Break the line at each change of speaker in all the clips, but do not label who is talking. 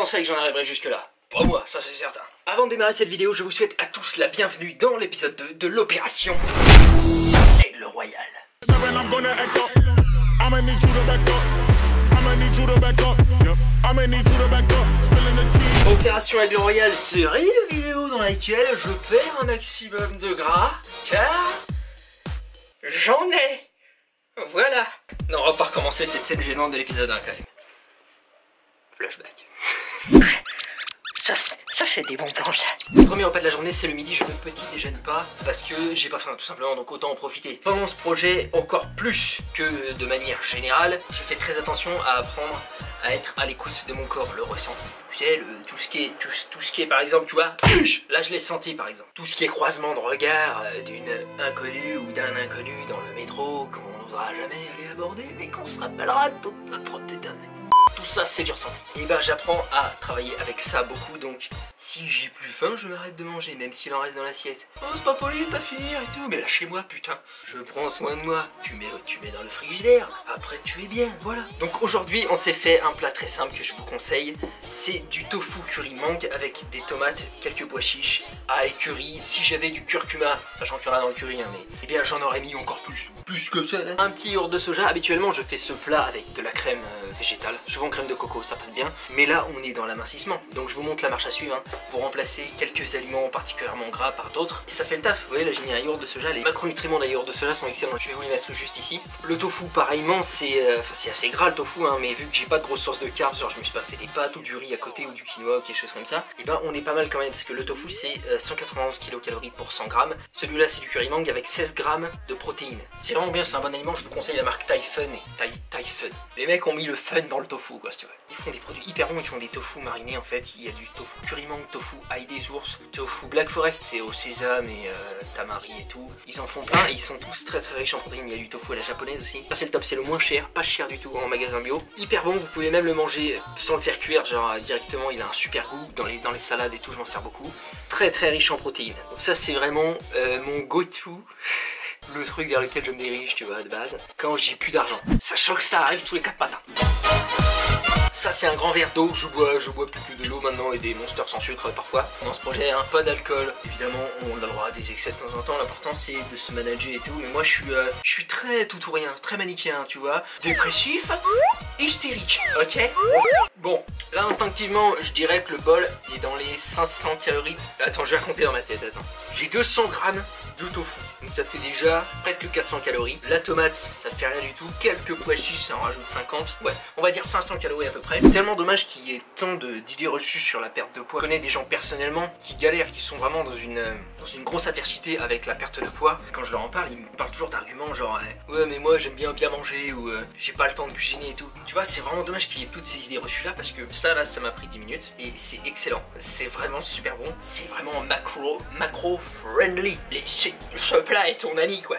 pensais que j'en arriverais jusque là. Pas moi, ça c'est certain. Avant de démarrer cette vidéo, je vous souhaite à tous la bienvenue dans l'épisode 2 de l'opération Aigle Royal. Opération Aigle Royal serait une vidéo dans laquelle je perds un maximum de gras, car j'en ai. Voilà. Non, on va pas recommencer cette scène gênante de l'épisode 1 quand même. Flashback. Ça c'est des bons plans ça. Le premier repas de la journée c'est le midi, je ne petit déjeune pas parce que j'ai pas faim tout simplement, donc autant en profiter. Pendant ce projet, encore plus que de manière générale, je fais très attention à apprendre à être à l'écoute de mon corps, le ressenti. Tu sais, tout ce qui est par exemple, tu vois, là je l'ai senti par exemple. Tout ce qui est croisement de regard d'une inconnue ou d'un inconnu dans le métro qu'on n'osera jamais aller aborder mais qu'on se rappellera toute notre putain de... Tout ça c'est du ressenti. Et ben j'apprends à travailler avec ça beaucoup, donc si j'ai plus faim je m'arrête de manger même s'il en reste dans l'assiette. Oh c'est pas poli de pas finir et tout, mais lâchez-moi putain. Je prends soin de moi, tu mets dans le frigidaire, après tu es bien, voilà. Donc aujourd'hui on s'est fait un plat très simple que je vous conseille. C'est du tofu curry mangue avec des tomates, quelques pois chiches, ail curry. Si j'avais du curcuma, sachant qu'il y en a dans le curry hein, mais eh bien j'en aurais mis encore plus que ça. Un petit yaourt de soja. Habituellement je fais ce plat avec de la crème végétale, souvent crème de coco, ça passe bien. Mais là on est dans l'amincissement, donc je vous montre la marche à suivre hein. Vous remplacez quelques aliments particulièrement gras par d'autres et ça fait le taf. Vous voyez là j'ai mis un yaourt de soja, les macronutriments d'un yaourt de soja sont excellents. Je vais vous les mettre juste ici. Le tofu pareillement c'est assez gras le tofu hein, mais vu que j'ai pas de grosse source de carbs, genre je me suis pas fait des pâtes ou du riz à côté ou du quinoa ou quelque chose comme ça, et ben on est pas mal quand même parce que le tofu c'est 191 kcal pour 100 grammes. Celui-là c'est du curry mangue avec 16 grammes de protéines. C'est vraiment bien, c'est un bon aliment, je vous conseille la marque Typhon et Typhon. Les mecs ont mis le fun dans le tofu quoi si tu veux. Ils font des produits hyper bons, ils font des tofu marinés en fait. Il y a du tofu curry mangue, tofu ail des ours, tofu Black Forest, c'est au sésame et tamari et tout. Ils en font plein et ils sont tous très riches en protéines. Il y a du tofu à la japonaise aussi. Ça c'est le top, c'est le moins cher, pas cher du tout en magasin bio. Hyper bon, vous pouvez même le manger sans le faire cuire, genre directement, il a un super goût. Dans les salades et tout, je m'en sers beaucoup. Très riche en protéines. Donc ça c'est vraiment mon go-to. Le truc vers lequel je me dirige, tu vois, de base, quand j'ai plus d'argent. Sachant que ça arrive tous les 4 matins. Ça c'est un grand verre d'eau, je bois plus que de l'eau maintenant et des monsters sans sucre parfois. Dans ce projet, hein, pas d'alcool. Évidemment, on a le droit à des excès de temps en temps, l'important c'est de se manager et tout. Mais moi je suis très tout ou rien, très manichéen, tu vois. Dépressif, hystérique, ok. Bon, là instinctivement, je dirais que le bol est dans les 500 calories. Attends, je vais raconter dans ma tête, attends. J'ai 200 grammes de tofu, donc ça fait déjà presque 400 calories. La tomate, ça fait rien du tout. Quelques pois chiches, ça en rajoute 50. Ouais, on va dire 500 calories à peu près. Tellement dommage qu'il y ait tant d'idées reçues sur la perte de poids. Je connais des gens personnellement qui galèrent, qui sont vraiment dans une grosse adversité avec la perte de poids. Quand je leur en parle, ils me parlent toujours d'arguments genre ouais mais moi j'aime bien manger ou j'ai pas le temps de cuisiner et tout. Tu vois, c'est vraiment dommage qu'il y ait toutes ces idées reçues là parce que ça là, ça m'a pris 10 minutes et c'est excellent. C'est vraiment super bon. C'est vraiment macro friendly. Ce plat est ton ami quoi.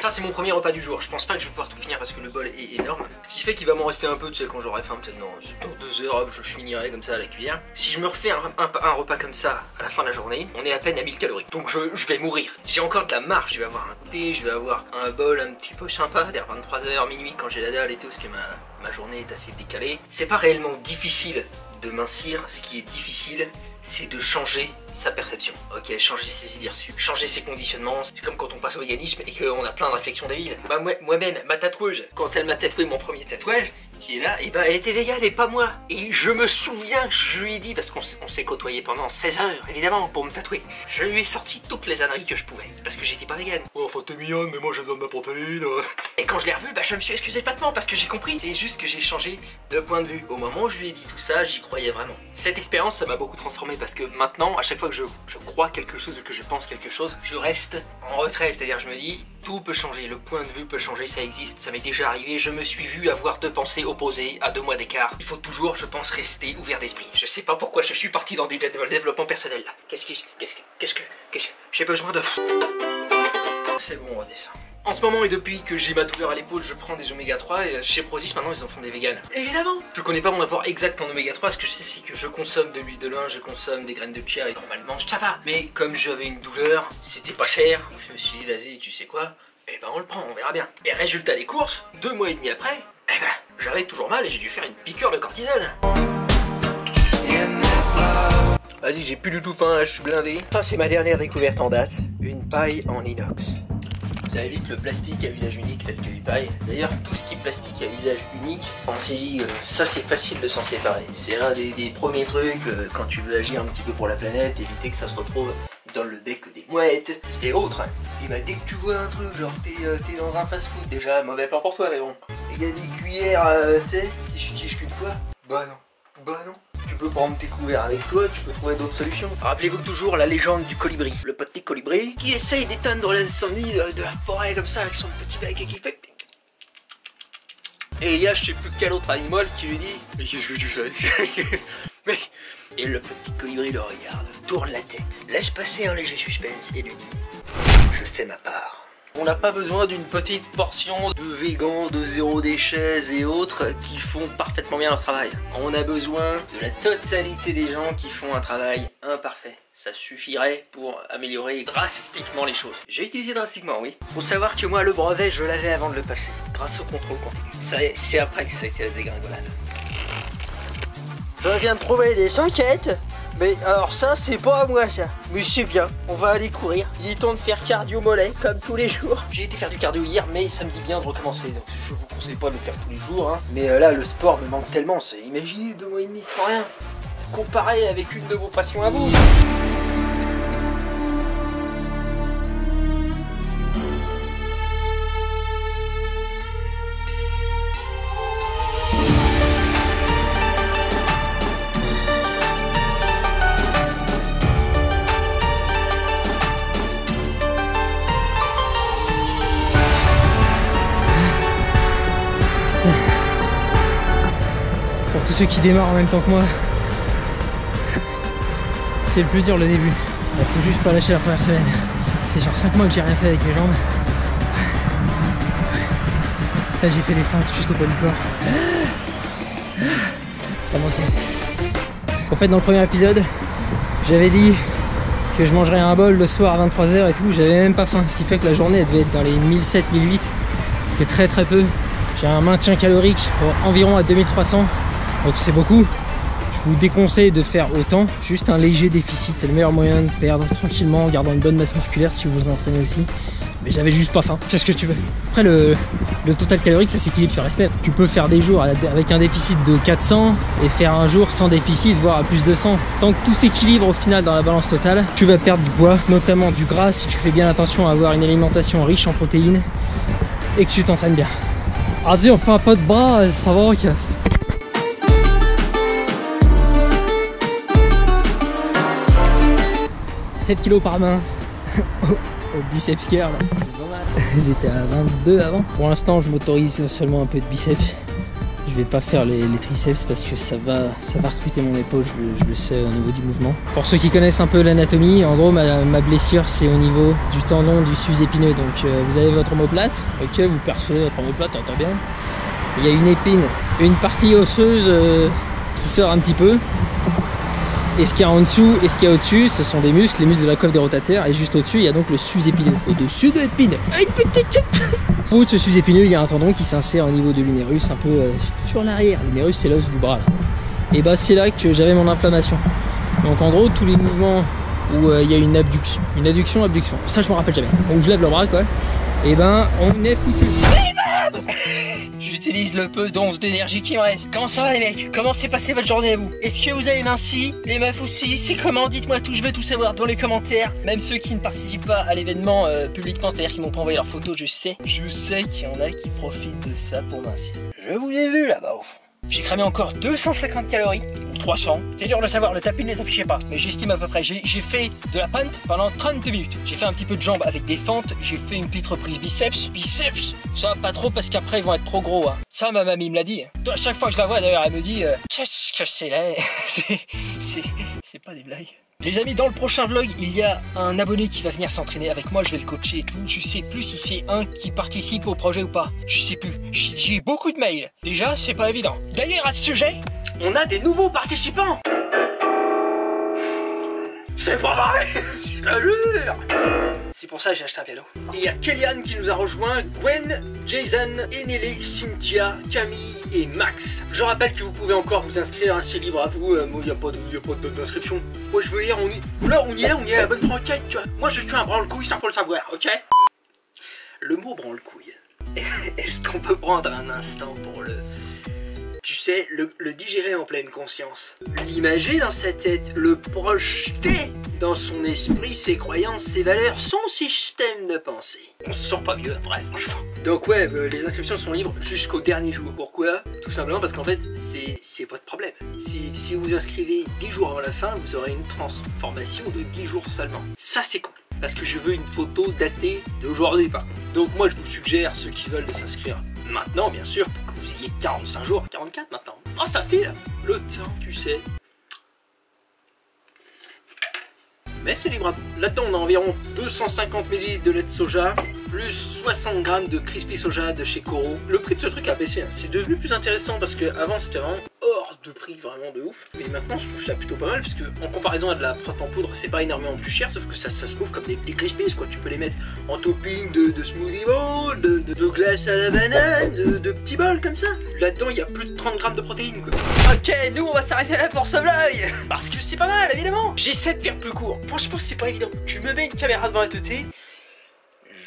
Ça c'est mon premier repas du jour, je pense pas que je vais pouvoir tout finir parce que le bol est énorme. Ce qui fait qu'il va m'en rester un peu, tu sais, quand j'aurai faim, peut-être dans 2 heures, hop, je finirai comme ça à la cuillère. Si je me refais un repas comme ça à la fin de la journée, on est à peine à 1000 calories. Donc je vais mourir. J'ai encore de la marge, je vais avoir un thé, je vais avoir un bol un petit peu sympa, vers 23h, minuit quand j'ai la dalle et tout, parce que ma journée est assez décalée. C'est pas réellement difficile de mincir, ce qui est difficile, c'est de changer sa perception, ok, changer ses idées reçues, changer ses conditionnements. C'est comme quand on passe au véganisme et qu'on a plein de réflexions débiles. Bah moi-même, ma tatoueuse, quand elle m'a tatoué mon premier tatouage, qui est là, et bah elle était végane et pas moi. Et je me souviens que je lui ai dit, parce qu'on s'est côtoyé pendant 16 heures, évidemment, pour me tatouer. Je lui ai sorti toutes les âneries que je pouvais, parce que j'étais pas végane. Ouais, enfin t'es mignonne, mais moi j'ai besoin de ma protéine. Et quand je l'ai revu, bah je me suis excusé platement, parce que j'ai compris. C'est juste que j'ai changé de point de vue. Au moment où je lui ai dit tout ça, j'y croyais vraiment. Cette expérience, ça m'a beaucoup transformé, parce que maintenant, à chaque fois que je crois quelque chose ou que je pense quelque chose, je reste en retrait, c'est-à-dire je me dis, tout peut changer, le point de vue peut changer, ça existe, ça m'est déjà arrivé, je me suis vu avoir 2 pensées opposées à 2 mois d'écart. Il faut toujours, je pense, rester ouvert d'esprit. Je sais pas pourquoi je suis parti dans du développement personnel là. Qu'est-ce que j'ai besoin de... C'est bon, on redescend. En ce moment et depuis que j'ai ma douleur à l'épaule, je prends des oméga 3 et chez Prozis maintenant ils en font des véganes. Évidemment. Je connais pas mon apport exact en oméga 3, ce que je sais c'est que je consomme de l'huile de lin, je consomme des graines de chia et normalement ça va. Mais comme j'avais une douleur, c'était pas cher, je me suis dit vas-y tu sais quoi, eh ben on le prend, on verra bien. Et résultat des courses, 2 mois et demi après, eh ben j'avais toujours mal et j'ai dû faire une piqûre de cortisone. Vas-y, j'ai plus du tout faim, là, je suis blindé. Ça, c'est ma dernière découverte en date. Une paille en inox. Ça évite le plastique à usage unique tel que les pailles. D'ailleurs, tout ce qui est plastique à usage unique, pensez-y, ça c'est facile de s'en séparer. C'est l'un des premiers trucs quand tu veux agir un petit peu pour la planète, éviter que ça se retrouve dans le bec des mouettes et autres. Et bah dès que tu vois un truc, genre t'es dans un fast-food, déjà mauvais plan pour toi, mais bon. Il y a des cuillères, tu sais, qui s'utilisent qu'une fois. Bah non. Tu peux prendre tes couverts avec toi, tu peux trouver d'autres solutions. Rappelez-vous toujours la légende du colibri. Le petit colibri qui essaye d'éteindre l'incendie de la forêt comme ça avec son petit bec et qui fait... Et il y a je sais plus quel autre animal qui lui dit « Mais qu'est-ce que tu fais ?» Mais... Et le petit colibri le regarde, tourne la tête, laisse passer un léger suspense et lui dit « Je fais ma part ». On n'a pas besoin d'une petite portion de végans, de zéro déchet et autres qui font parfaitement bien leur travail. On a besoin de la totalité des gens qui font un travail imparfait. Ça suffirait pour améliorer drastiquement les choses. J'ai utilisé drastiquement, oui. Faut savoir que moi, le brevet, je l'avais avant de le passer, grâce au contrôle continu. C'est après que ça a été la dégringolade. Je viens de trouver des enquêtes. Mais alors ça c'est pas à moi ça. Mais c'est bien, on va aller courir. Il est temps de faire cardio mollet comme tous les jours. J'ai été faire du cardio hier mais ça me dit bien de recommencer. Donc je vous conseille pas de le faire tous les jours hein. Mais là le sport me manque tellement. Imaginez 2 mois et demi sans rien. Comparé avec une de vos passions à vous.
Pour tous ceux qui démarrent en même temps que moi, c'est le plus dur le début. Il faut juste pas lâcher la première semaine. C'est genre 5 mois que j'ai rien fait avec mes jambes. Là j'ai fait les feintes juste au poids du corps. Ça manquait. En fait dans le premier épisode, j'avais dit que je mangerais un bol le soir à 23 h et tout. J'avais même pas faim. Ce qui fait que la journée elle devait être dans les 1007-1008. C'était très peu. J'ai un maintien calorique environ à 2300. Donc c'est beaucoup. Je vous déconseille de faire autant. Juste un léger déficit, c'est le meilleur moyen de perdre tranquillement en gardant une bonne masse musculaire si vous vous entraînez aussi. Mais j'avais juste pas faim. Qu'est-ce que tu veux? Après le total calorique ça s'équilibre sur respect. Tu peux faire des jours avec un déficit de 400 et faire un jour sans déficit, voire à plus de 100. Tant que tout s'équilibre au final dans la balance totale, tu vas perdre du poids, notamment du gras si tu fais bien attention à avoir une alimentation riche en protéines et que tu t'entraînes bien. Vas-y on fait un peu de bras, ça va ok. 7 kg par main au biceps curl. J'étais à 22 avant. Pour l'instant je m'autorise seulement un peu de biceps. Je vais pas faire les triceps parce que ça va recruter mon épaule, je le sais au niveau du mouvement. Pour ceux qui connaissent un peu l'anatomie, en gros ma blessure c'est au niveau du tendon du sus-épineux. Donc vous avez votre omoplate, ok, vous percevez votre omoplate, t'entends bien. Il y a une épine, une partie osseuse qui sort un petit peu. Et ce qu'il y a en dessous et ce qu'il y a au-dessus, ce sont des muscles, les muscles de la coiffe des rotateurs. Et juste au-dessus, il y a donc le sus-épineux. Au-dessus de l'épine, une petite... Au bout de ce sus-épineux, il y a un tendon qui s'insère au niveau de l'humérus, un peu sur l'arrière. L'humérus, c'est l'os du bras. Et bah c'est là que j'avais mon inflammation. Donc en gros, tous les mouvements où il y a une adduction, abduction. Ça, je me rappelle jamais. Donc je lève le bras, quoi. Et ben, on est foutu.
J'utilise le peu d'once d'énergie qui me reste. Comment ça va les mecs? Comment s'est passée votre journée à vous? Est-ce que vous avez minci? Les meufs aussi? C'est comment? Dites-moi tout, je veux tout savoir dans les commentaires. Même ceux qui ne participent pas à l'événement publiquement, c'est-à-dire qui m'ont pas envoyé leur photo, je sais qu'il y en a qui profitent de ça pour mincir. Je vous ai vu là-bas au fond. J'ai cramé encore 250 calories, ou 300. C'est dur de savoir, le tapis ne les affichait pas, mais j'estime à peu près. J'ai fait de la pente pendant 30 minutes. J'ai fait un petit peu de jambes avec des fentes, j'ai fait une petite reprise biceps. Ça pas trop parce qu'après ils vont être trop gros. Hein. Ça ma mamie me l'a dit. À chaque fois que je la vois d'ailleurs, elle me dit qu'est-ce que c'est là? C'est pas des blagues. Les amis, dans le prochain vlog, il y a un abonné qui va venir s'entraîner avec moi, je vais le coacher et tout. Je sais plus si c'est un qui participe au projet ou pas. Je sais plus. J'ai beaucoup de mails. Déjà, c'est pas évident. D'ailleurs, à ce sujet, on a des nouveaux participants. C'est pas vrai, je te jure. C'est pour ça que j'ai acheté un piano. Et il y a Kellyanne qui nous a rejoint, Gwen, Jason, Enele, Cynthia, Camille et Max. Je rappelle que vous pouvez encore vous inscrire, hein, c'est libre à vous. Moi, il n'y a pas de date d'inscription. Moi, je veux dire, on y est à la bonne franquette, tu vois. Moi, je suis un branle-couille, ça faut le savoir, ok? Le mot branle-couille, est-ce qu'on peut prendre un instant pour tu sais, le digérer en pleine conscience, l'imager dans sa tête, le projeter dans son esprit, ses croyances, ses valeurs, son système de pensée. On se sent pas mieux après, franchement. Donc ouais, les inscriptions sont libres jusqu'au dernier jour. Pourquoi? Tout simplement parce qu'en fait, c'est votre problème. Si vous inscrivez 10 jours avant la fin, vous aurez une transformation de 10 jours seulement. Ça c'est con. Parce que je veux une photo datée d'aujourd'hui par contre. Donc moi je vous suggère, ceux qui veulent de s'inscrire maintenant bien sûr, pour que vous ayez 45 jours, 44 maintenant. Oh ça file. Le temps tu sais. Mais c'est libre à vous. Là-dedans on a environ 250 ml de lait de soja, plus 60 g de crispy soja de chez Koro. Le prix de ce truc a baissé, hein. C'est devenu plus intéressant parce qu'avant c'était vraiment hors de prix, vraiment de ouf. Mais maintenant je trouve ça plutôt pas mal parce que en comparaison à de la prot en poudre c'est pas énormément plus cher, sauf que ça se trouve comme des crispies quoi. Tu peux les mettre en topping de smoothie bowl, de glace à la banane, de petits bols comme ça. Là-dedans il y a plus de 30 g de protéines quoi. Ok, nous on va s'arrêter là pour ce vlog parce que c'est pas mal évidemment. J'essaie de faire plus court. Franchement c'est pas évident. Tu me mets une caméra devant la teuté,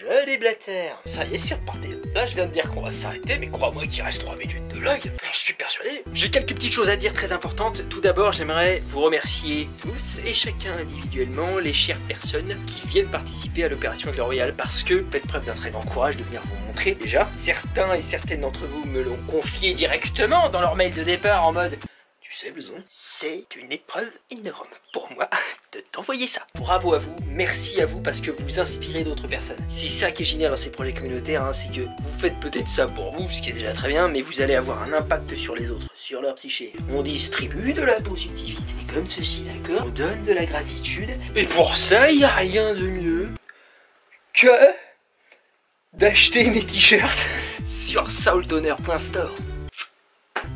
je déblatère. Ça y est, c'est reparti. Là je viens de dire qu'on va s'arrêter, mais crois-moi qu'il reste 3 minutes de vlog. J'en suis persuadé. J'ai quelques petites choses à dire très importantes. Tout d'abord j'aimerais vous remercier tous et chacun individuellement les chères personnes qui viennent participer à l'opération Aigle Royal, parce que faites preuve d'un très grand courage de venir vous montrer déjà. Certains et certaines d'entre vous me l'ont confié directement dans leur mail de départ en mode: tu sais Blouson, c'est une épreuve énorme pour moi de t'envoyer ça. Bravo à vous, merci à vous parce que vous inspirez d'autres personnes. C'est ça qui est génial dans ces projets communautaires, hein, c'est que vous faites peut-être ça pour vous, ce qui est déjà très bien, mais vous allez avoir un impact sur les autres, sur leur psyché. On distribue de la positivité comme ceci, d'accord? On donne de la gratitude. Et pour ça, il n'y a rien de mieux que d'acheter mes t-shirts sur soultoner.store.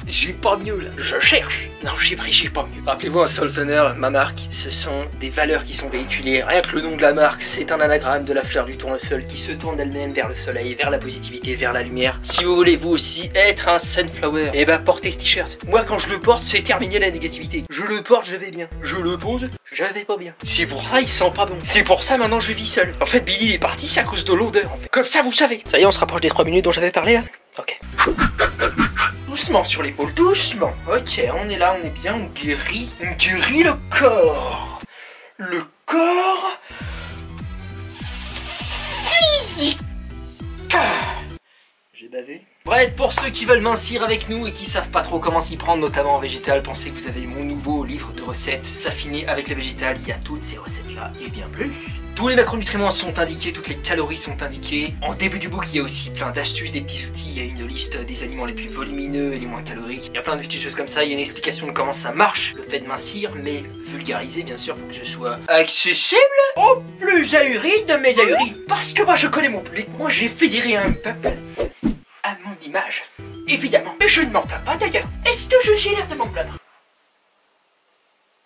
J'ai pas mieux là, je cherche. Non, j'ai pas mieux. Rappelez-vous, un Soultoner, ma marque, ce sont des valeurs qui sont véhiculées. Rien que le nom de la marque, c'est un anagramme de la fleur du tournesol qui se tourne d'elle-même vers le soleil, vers la positivité, vers la lumière. Si vous voulez vous aussi être un sunflower, et bah portez ce t-shirt. Moi quand je le porte, c'est terminé la négativité. Je le porte, je vais bien. Je le pose, je vais pas bien. C'est pour ça il sent pas bon. C'est pour ça maintenant je vis seul. En fait Billy il est parti, c'est à cause de l'odeur en fait. Comme ça vous savez. Ça y est, on se rapproche des 3 minutes dont j'avais parlé là. Ok. Doucement sur l'épaule, doucement. Ok, on est là, on est bien, on guérit le corps. Le corps physique. J'ai bavé. Bref, pour ceux qui veulent mincir avec nous et qui savent pas trop comment s'y prendre, notamment en végétal, pensez que vous avez mon nouveau livre de recettes, s'affiner avec le végétal. Il y a toutes ces recettes là et bien plus. Tous les macronutriments sont indiqués, toutes les calories sont indiquées. En début du book, il y a aussi plein d'astuces, des petits outils. Il y a une liste des aliments les plus volumineux et les moins caloriques. Il y a plein de petites choses comme ça. Il y a une explication de comment ça marche, le fait de mincir, mais vulgarisé bien sûr pour que ce soit accessible aux plus ahuris de mes ahuris. Parce que moi je connais mon public, moi j'ai fédéré un peuple à mon image. Évidemment, mais je ne m'en plains pas d'ailleurs. Est-ce que j'ai l'air de m'en plaindre?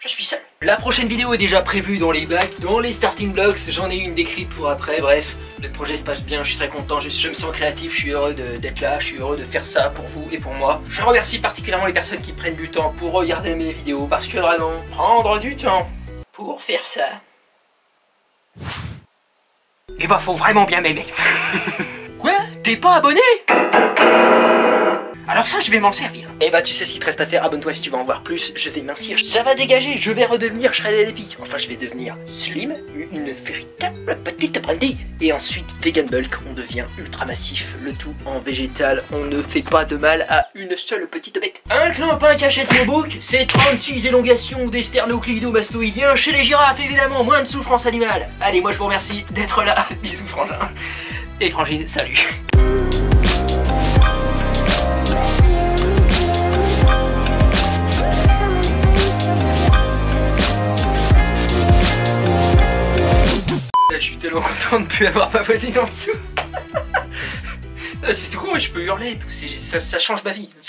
Je suis seul. La prochaine vidéo est déjà prévue dans les bacs, dans les starting blocks. J'en ai une décrite pour après. Bref, le projet se passe bien, je suis très content, je me sens créatif, je suis heureux d'être là, je suis heureux de faire ça pour vous et pour moi. Je remercie particulièrement les personnes qui prennent du temps pour regarder mes vidéos, parce que vraiment, prendre du temps pour faire ça, et bah faut vraiment bien m'aimer. Quoi? T'es pas abonné? Alors ça je vais m'en servir. Et bah tu sais ce qu'il te reste à faire, abonne-toi si tu veux en voir plus, je vais mincir, ça va dégager, je vais redevenir shredded epic. Enfin je vais devenir slim, une véritable petite apprenti. Et ensuite vegan bulk, on devient ultra massif, le tout en végétal, on ne fait pas de mal à une seule petite bête. Un clampin qui achète mon book, c'est 36 élongations des sternocleidomastoïdiens chez les girafes évidemment, moins de souffrance animale. Allez moi je vous remercie d'être là, bisous frangin. Et frangine, salut. Je suis tellement content de ne plus avoir ma voisine en dessous. C'est tout con, mais je peux hurler et tout, ça change ma vie.